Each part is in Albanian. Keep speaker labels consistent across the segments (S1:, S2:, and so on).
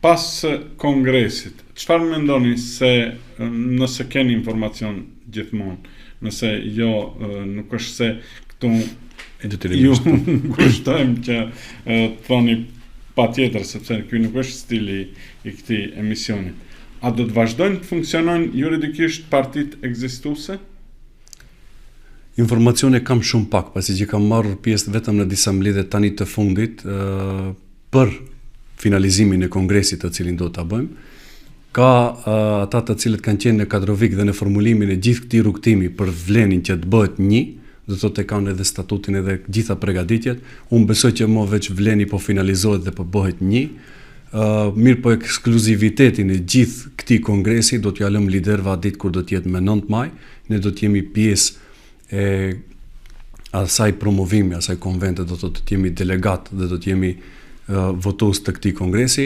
S1: pas kongresit, çfarë mendoni se nëse keni informacion gjithmonë, nëse jo nuk është se këtu ju kushtojmë që thoni patjetër, sepse ky nuk është stili i këtij emisioni. A do të vazhdojnë të funksionojnë juridikisht partitë ekzistuese?
S2: Informacione kam shumë pak, pasi që kam marrë pjesë vetëm në disa mbledhje tani të fundit për finalizimin e kongresit të cilin do ta bëjmë. Ka ata të cilët kanë qenë në kadrovik dhe në formulimin e gjithë këtij rrugtimi për vlenin që të bëhet një, do të thotë kanë edhe statutin edhe gjitha përgatitjet. Unë besoj që më veç vleni po finalizohet dhe po bëhet një. Mirë po ekskluzivitetin e gjithë këtij kongresi do t'ja lëm liderëve atë ditë kur do të jetë me 9 maj. Ne do të jemi pjesë e asaj promovimi, asaj konvente, do të jemi delegat dhe do të jemi votues të këtij kongresi,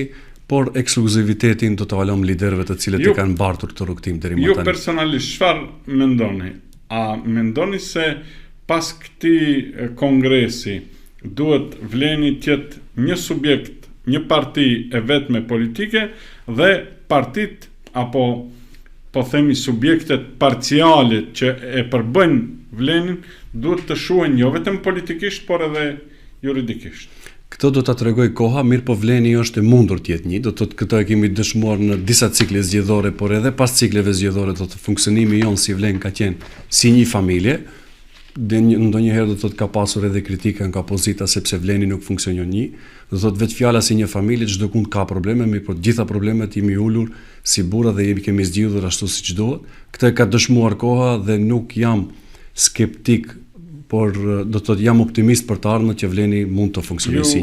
S2: por ekskluzivitetin do t'ja lëm liderëve të cilët e kanë mbartur këtë rrugtim deri më tani.
S1: Ju personalisht çfarë mendoni? A mendoni se pas këtij kongresi duhet vleni të jetë një subjekt, një parti e vetme politike dhe partit apo po themi subjektet parciale që e përbëjnë vlenin duhet të shuhen jo vetëm politikisht por edhe juridikisht.
S2: Këtë do ta tregoj koha, mirë po vleni është e mundur të jetë një, do të thotë këtë e kemi dëshmuar në disa cikle zgjedhore, por edhe pas cikleve zgjedhore do të funksionimi jon si vlen ka qenë si një familje. Ndonjëherë do të thotë ka pasur edhe kritika nga opozita sepse vleni nuk funksionon një. Do të thotë vetë fjala si një familje çdo kund ka probleme, mirë por gjitha problemet jemi ulur si burra dhe jemi kemi zgjidhur ashtu siç duhet. Këtë ka dëshmuar koha dhe nuk jam skeptik, por do të thotë jam optimist për të ardhmen që vleni mund të funksionojë si një.